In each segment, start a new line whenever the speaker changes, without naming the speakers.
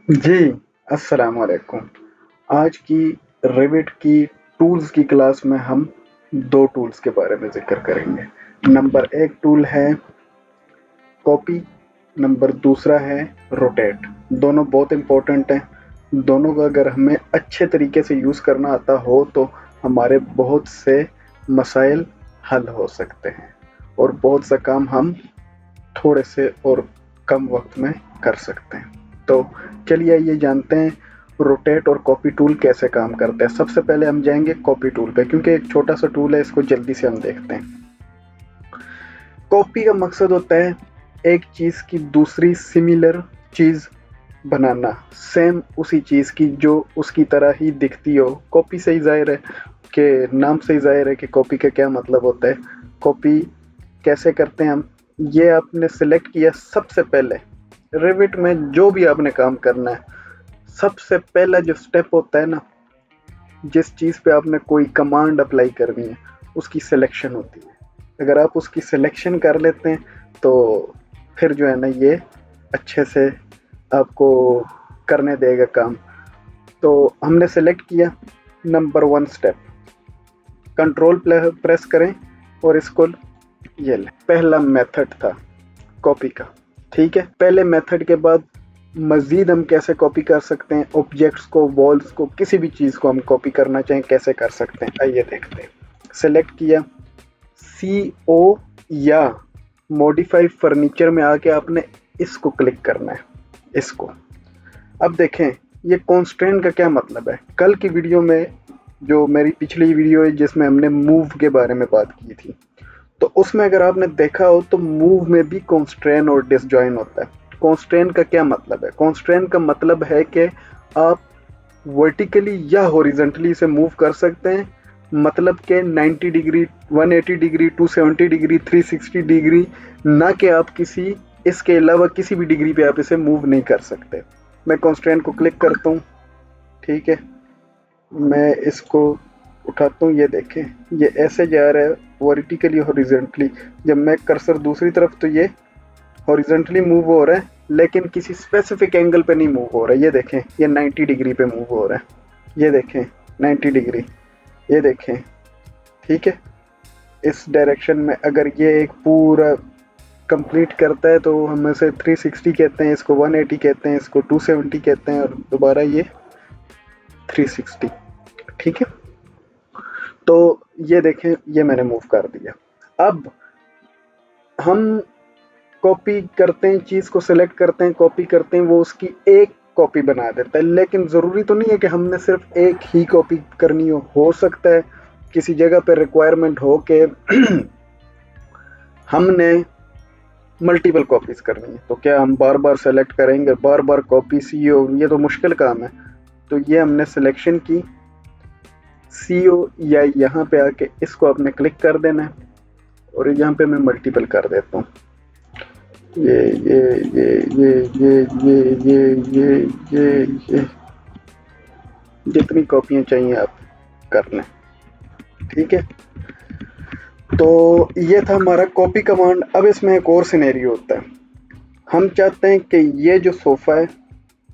जी, अस्सलाम वालेकुम। आज की रिविट की टूल्स की क्लास में हम 2 टूल्स के बारे में ज़िक्र करेंगे। नंबर 1 टूल है कॉपी, नंबर दूसरा है रोटेट। दोनों बहुत इम्पोर्टेंट हैं। दोनों का अगर हमें अच्छे तरीके से यूज़ करना आता हो तो हमारे बहुत से मसाइल हल हो सकते हैं और बहुत सा काम हम थोड़े से और कम वक्त में कर सकते हैं। तो चलिए ये जानते हैं रोटेट और कॉपी टूल कैसे काम करते हैं। सबसे पहले हम जाएंगे कॉपी टूल पे क्योंकि एक छोटा सा टूल है, इसको जल्दी से हम देखते हैं। कॉपी का मकसद होता है एक चीज़ की दूसरी सिमिलर चीज़ बनाना, सेम उसी चीज़ की जो उसकी तरह ही दिखती हो। कॉपी से ही ज़ाहिर है कि नाम से ही ज़ाहिर है कि कॉपी का क्या मतलब होता है। कॉपी कैसे करते हैं हम, ये आपने सेलेक्ट किया। सबसे पहले रिविट में जो भी आपने काम करना है, सबसे पहला जो स्टेप होता है ना, जिस चीज़ पे आपने कोई कमांड अप्लाई करनी है उसकी सिलेक्शन होती है। अगर आप उसकी सिलेक्शन कर लेते हैं तो फिर जो है ना ये अच्छे से आपको करने देगा काम। तो हमने सेलेक्ट किया। नंबर 1 स्टेप, कंट्रोल प्रेस करें और इसको ये लें। पहला मेथड था कॉपी का, ठीक है। पहले मेथड के बाद मज़ीद हम कैसे कॉपी कर सकते हैं ऑब्जेक्ट्स को, वॉल्स को, किसी भी चीज़ को हम कॉपी करना चाहें कैसे कर सकते हैं, आइए देखते हैं। सेलेक्ट किया, सी ओ या मॉडिफाई फर्नीचर में आके आपने इसको क्लिक करना है, इसको। अब देखें ये कॉन्स्ट्रेंट का क्या मतलब है। कल की वीडियो में, जो मेरी पिछली वीडियो है जिसमें हमने मूव के बारे में बात की थी, तो उसमें अगर आपने देखा हो तो मूव में भी कॉन्स्ट्रेन और डिसजॉइन होता है। कॉन्स्ट्रेन का क्या मतलब है? कॉन्स्ट्रेन का मतलब है कि आप वर्टिकली या हॉरिजेंटली इसे मूव कर सकते हैं, मतलब कि 90 डिग्री, 180 डिग्री, 270 डिग्री, 360 डिग्री, ना कि आप किसी इसके अलावा किसी भी डिग्री पे आप इसे मूव नहीं कर सकते। मैं कॉन्स्ट्रेंट को क्लिक करता हूँ, ठीक है। मैं इसको उठाता हूँ, ये देखें ये ऐसे जा रहा है वर्टिकली हॉरिजेंटली। जब मैं कर्सर दूसरी तरफ तो ये हॉरिजेंटली मूव हो रहा है लेकिन किसी स्पेसिफिक एंगल पे नहीं मूव हो रहा है। ये देखें ये 90 डिग्री पे मूव हो रहा है, ये देखें 90 डिग्री, ये देखें, ठीक है। इस डायरेक्शन में अगर ये एक पूरा कंप्लीट करता है तो हम इसे 360 कहते हैं, इसको 180 कहते हैं, इसको 270 कहते हैं और दोबारा ये 360, ठीक है। तो ये देखें ये मैंने मूव कर दिया। अब हम कॉपी करते हैं, चीज़ को सिलेक्ट करते हैं, कॉपी करते हैं, वो उसकी एक कॉपी बना देता है। लेकिन ज़रूरी तो नहीं है कि हमने सिर्फ एक ही कॉपी करनी हो सकता है किसी जगह पे रिक्वायरमेंट हो कि हमने मल्टीपल कॉपीज करनी है। तो क्या हम बार बार सेलेक्ट करेंगे, बार बार कॉपी सीओ, ये तो मुश्किल काम है। तो ये हमने सिलेक्शन की, सीओ या यहाँ पे आके इसको आपने क्लिक कर देना है और यहाँ पे मैं मल्टीपल कर देता हूँ। ये जितनी कॉपियाँ चाहिए आप कर लें, ठीक है। तो ये था हमारा कॉपी कमांड। अब इसमें एक और सिनेरियो होता है। हम चाहते हैं कि ये जो सोफ़ा है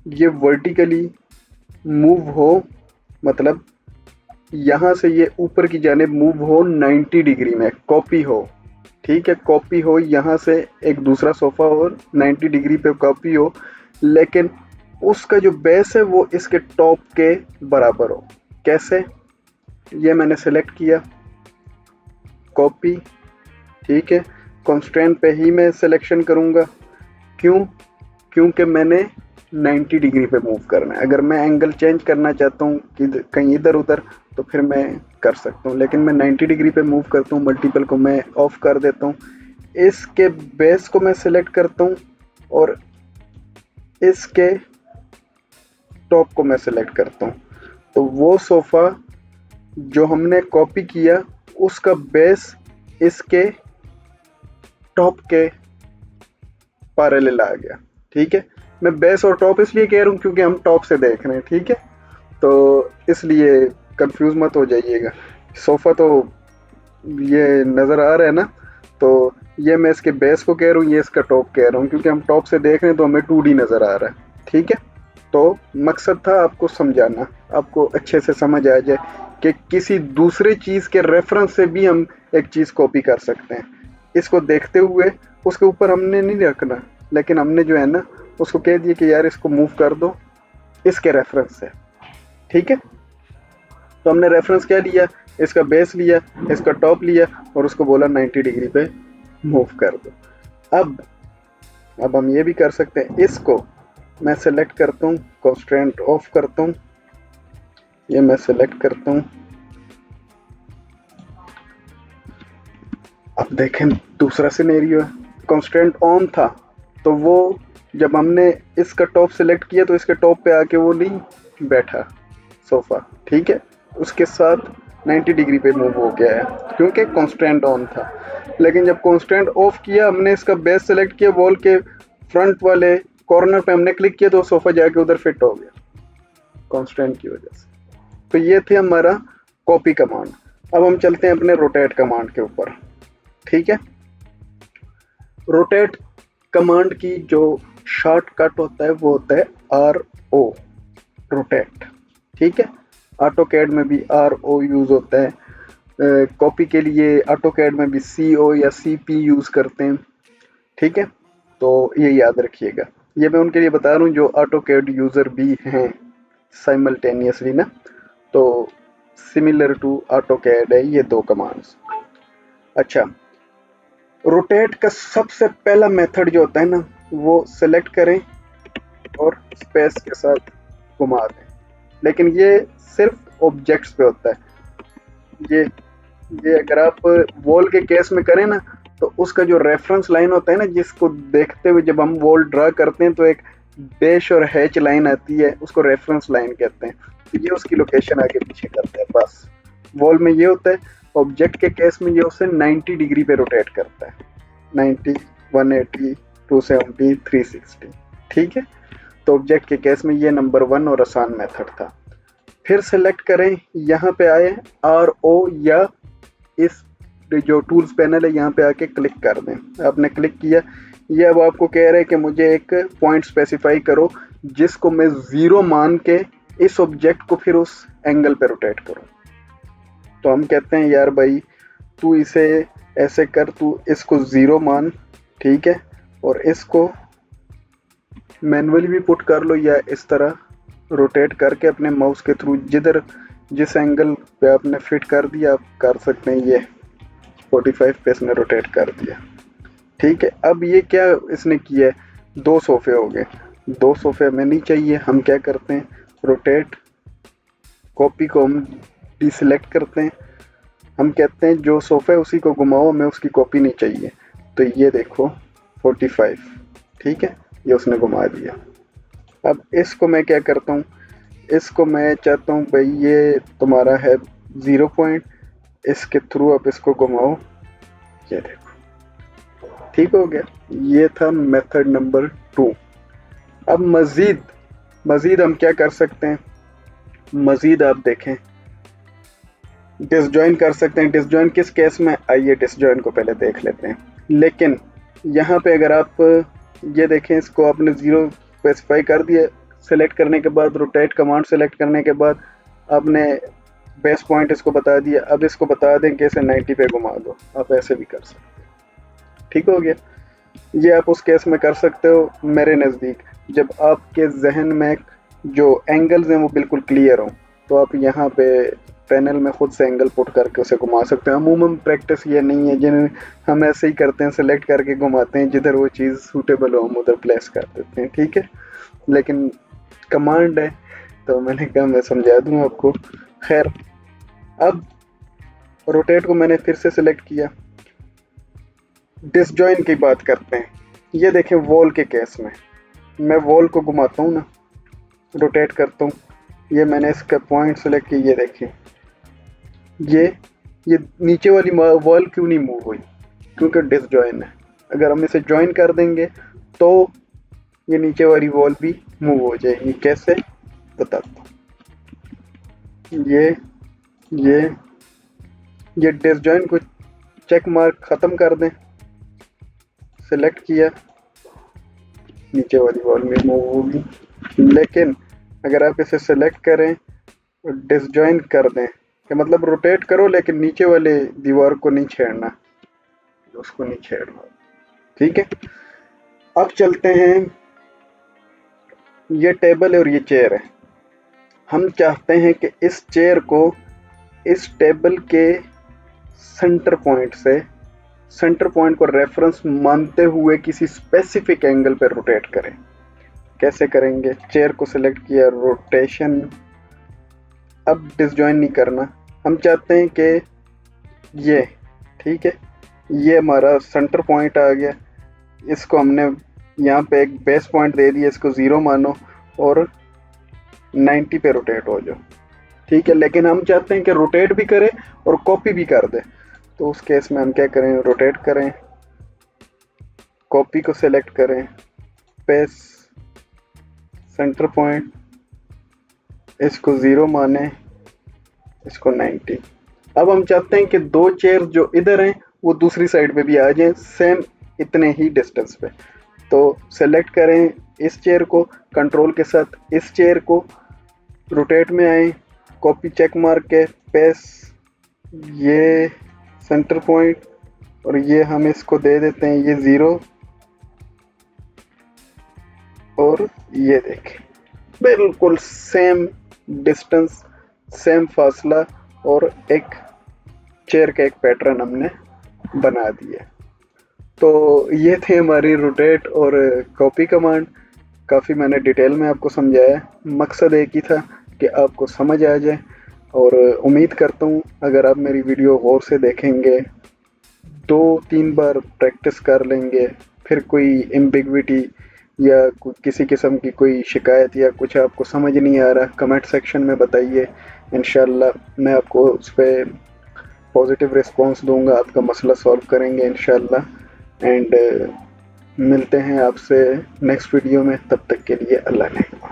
ये वर्टिकली मूव हो, मतलब यहाँ से ये ऊपर की जानिब मूव हो 90 डिग्री में, कॉपी हो, ठीक है। कॉपी हो यहाँ से एक दूसरा सोफ़ा और 90 डिग्री पे कॉपी हो, लेकिन उसका जो बेस है वो इसके टॉप के बराबर हो। कैसे? ये मैंने सेलेक्ट किया, कॉपी, ठीक है। कॉन्स्ट्रेंट पे ही मैं सिलेक्शन करूँगा। क्यों? क्योंकि मैंने 90 डिग्री पे मूव करना है। अगर मैं एंगल चेंज करना चाहता हूँ कि कहीं इधर उधर तो फिर मैं कर सकता हूँ, लेकिन मैं 90 डिग्री पे मूव करता हूँ। मल्टीपल को मैं ऑफ कर देता हूँ, इसके बेस को मैं सिलेक्ट करता हूँ और इसके टॉप को मैं सिलेक्ट करता हूँ। तो वो सोफ़ा जो हमने कॉपी किया उसका बेस इसके टॉप के पैरेलल आ गया, ठीक है। मैं बेस और टॉप इसलिए कह रहा हूँ क्योंकि हम टॉप से देख रहे हैं, ठीक है। तो इसलिए कंफ्यूज मत हो जाइएगा। सोफ़ा तो ये नज़र आ रहा है ना, तो ये मैं इसके बेस को कह रहा हूँ, ये इसका टॉप कह रहा हूँ क्योंकि हम टॉप से देख रहे हैं तो हमें 2D नज़र आ रहा है, ठीक है। तो मकसद था आपको समझाना, आपको अच्छे से समझ आ जाए कि किसी दूसरे चीज़ के रेफरेंस से भी हम एक चीज़ कॉपी कर सकते हैं। इसको देखते हुए उसके ऊपर हमने नहीं रखना, लेकिन हमने जो है ना उसको कह दिया कि यार इसको मूव कर दो इसके रेफरेंस से, ठीक है। तो हमने रेफरेंस क्या लिया, इसका बेस लिया, इसका टॉप लिया और उसको बोला 90 डिग्री पे मूव कर दो। अब हम ये भी कर सकते हैं, इसको मैं सेलेक्ट करता हूँ, कंस्ट्रेंट ऑफ करता हूँ, ये मैं सेलेक्ट करता हूँ। अब देखें दूसरा सिनेरियो है, कंस्ट्रेंट ऑन था तो वो जब हमने इसका टॉप सेलेक्ट किया तो इसके टॉप पे आके वो नहीं बैठा सोफा, ठीक है, उसके साथ 90 डिग्री पे मूव हो गया है क्योंकि कंस्ट्रेंट ऑन था। लेकिन जब कंस्ट्रेंट ऑफ किया, हमने इसका बेस सेलेक्ट किया, वॉल के फ्रंट वाले कॉर्नर पे हमने क्लिक किया तो सोफा जाके उधर फिट हो गया कंस्ट्रेंट की वजह से। तो ये थी हमारा कॉपी कमांड। अब हम चलते हैं अपने रोटेट कमांड के ऊपर, ठीक है। रोटेट कमांड की जो शॉर्टकट होता है वो होता है RO, रोटेट, ठीक है। ऑटोकैड में भी RO यूज होता है, कॉपी के लिए ऑटोकैड में भी CO या CP यूज करते हैं, ठीक है। तो ये याद रखिएगा, ये मैं उनके लिए बता रहा हूँ जो ऑटोकैड यूजर भी हैं साइमल्टेनियसली ना। तो सिमिलर टू ऑटोकैड है ये दो कमांड्स। अच्छा, रोटेट का सबसे पहला मेथड जो होता है ना वो सेलेक्ट करें और स्पेस के साथ घुमा दें, लेकिन ये सिर्फ ऑब्जेक्ट्स पे होता है। ये अगर आप वॉल के केस में करें ना तो उसका जो रेफरेंस लाइन होता है ना, जिसको देखते हुए जब हम वॉल ड्रा करते हैं तो एक डैश और हैच लाइन आती है, उसको रेफरेंस लाइन कहते हैं। तो ये उसकी लोकेशन आगे पीछे करता है बस। वॉल में ये होता है, ऑब्जेक्ट के केस में ये उसे 90 डिग्री पे रोटेट करता है, 90, 180, 270, 360, ठीक है। तो ऑब्जेक्ट के केस में ये नंबर 1 और आसान मेथड था। फिर सेलेक्ट करें, यहाँ पे आए RO या इस जो टूल्स पैनल है यहाँ पे आके क्लिक कर दें। आपने क्लिक किया, ये अब आपको कह रहे हैं कि मुझे एक पॉइंट स्पेसिफाई करो जिसको मैं 0 मान के इस ऑब्जेक्ट को फिर उस एंगल पे रोटेट करूं। तो हम कहते हैं यार भाई तू इसे ऐसे कर, तू इसको 0 मान, ठीक है, और इसको मैनुअली भी पुट कर लो या इस तरह रोटेट करके अपने माउस के थ्रू जिस एंगल पे आपने फिट कर दिया आप कर सकते हैं। ये 45 पे इसने रोटेट कर दिया, ठीक है। अब ये क्या इसने किया है, 2 सोफे हो गए, 2 सोफे हमें नहीं चाहिए। हम क्या करते हैं, रोटेट कॉपी को हम डिसेलेक्ट करते हैं, हम कहते हैं जो सोफा है उसी को घुमाओ, हमें उसकी कॉपी नहीं चाहिए। तो ये देखो 45, ठीक है, ये उसने घुमा दिया। अब इसको मैं क्या करता हूँ, इसको मैं चाहता हूँ भाई ये तुम्हारा है 0 पॉइंट, इसके थ्रू आप इसको घुमाओ, ये देखो ठीक हो गया। ये था मेथड नंबर 2। अब मज़ीद हम क्या कर सकते हैं, मज़ीद आप देखें डिसजॉइन कर सकते हैं। डिसजॉइन किस केस में, आइए डिसजॉइन को पहले देख लेते हैं। लेकिन यहाँ पे अगर आप ये देखें, इसको आपने 0 स्पेसिफाई कर दिया, सेलेक्ट करने के बाद रोटेट कमांड सेलेक्ट करने के बाद आपने बेस पॉइंट इसको बता दिया। अब इसको बता दें कि इसे 90 पे घुमा दो, आप ऐसे भी कर सकते हैं, ठीक हो गया। ये आप उस केस में कर सकते हो मेरे नज़दीक जब आपके जहन में जो एंगल्स हैं वो बिल्कुल क्लियर हों, तो आप यहाँ पे पैनल में खुद से एंगल पुट करके उसे घुमा सकते हैं। अमूमन प्रैक्टिस ये नहीं है, जिन्हें हम ऐसे ही करते हैं, सेलेक्ट करके घुमाते हैं, जिधर वो चीज़ सूटेबल हो हम उधर प्लेस कर देते हैं, ठीक है। लेकिन कमांड है तो मैंने कहा मैं समझा दूँ आपको। खैर, अब रोटेट को मैंने फिर से सिलेक्ट किया, डिसजॉइन की बात करते हैं। ये देखें वॉल के केस में मैं वॉल को घुमाता हूँ ना, रोटेट करता हूँ, ये मैंने इसका पॉइंट सेलेक्ट किया, ये देखें ये नीचे वाली वॉल क्यों नहीं मूव हुई, क्योंकि डिसजॉइन है। अगर हम इसे जॉइन कर देंगे तो ये नीचे वाली वॉल भी मूव हो जाएगी। कैसे बताता हूँ, ये डिसजॉइन को चेक मार्क ख़त्म कर दें, सेलेक्ट किया, नीचे वाली वॉल में मूव होगी, लेकिन अगर आप इसे सेलेक्ट करें और डिसजॉइन कर दें, कि मतलब रोटेट करो लेकिन नीचे वाले दीवार को नहीं छेड़ना, उसको नहीं छेड़ना। ठीक है, अब चलते हैं, ये टेबल और ये चेयर है। हम चाहते हैं कि इस चेयर को इस टेबल के सेंटर पॉइंट को रेफरेंस मानते हुए किसी स्पेसिफिक एंगल पर रोटेट करें। कैसे करेंगे? चेयर को सिलेक्ट किया, रोटेशन, अब डिसजॉइन नहीं करना, हम चाहते हैं कि ये, ठीक है, ये हमारा सेंटर पॉइंट आ गया, इसको हमने यहाँ पे एक बेस पॉइंट दे दिया, इसको 0 मानो और 90 पे रोटेट हो जाओ। ठीक है, लेकिन हम चाहते हैं कि रोटेट भी करे और कॉपी भी कर दे, तो उस केस में हम क्या करें? रोटेट करें, कॉपी को सेलेक्ट करें, पेस, सेंटर पॉइंट, इसको 0 माने, इसको 90। अब हम चाहते हैं कि दो चेयर जो इधर हैं वो दूसरी साइड पे भी आ जाएं, सेम इतने ही डिस्टेंस पे। तो सेलेक्ट करें इस चेयर को, कंट्रोल के साथ इस चेयर को, रोटेट में आए, कॉपी चेक मार के, पेस, ये सेंटर पॉइंट, और ये हम इसको दे देते हैं ये 0, और ये देखें बिल्कुल सेम डिस्टेंस, सेम फासला, और एक चेयर का एक पैटर्न हमने बना दिया। तो ये थे हमारी रोटेट और कॉपी कमांड। काफ़ी मैंने डिटेल में आपको समझाया, मकसद एक ही था कि आपको समझ आ जाए, और उम्मीद करता हूँ अगर आप मेरी वीडियो गौर से देखेंगे, 2-3 बार प्रैक्टिस कर लेंगे, फिर कोई एम्बिग्विटी या किसी किस्म की कोई शिकायत या कुछ आपको समझ नहीं आ रहा, कमेंट सेक्शन में बताइए। इंशाल्लाह मैं आपको उस पर पॉजिटिव रिस्पांस दूंगा, आपका मसला सॉल्व करेंगे इंशाल्लाह। एंड मिलते हैं आपसे नेक्स्ट वीडियो में, तब तक के लिए अल्लाह ने।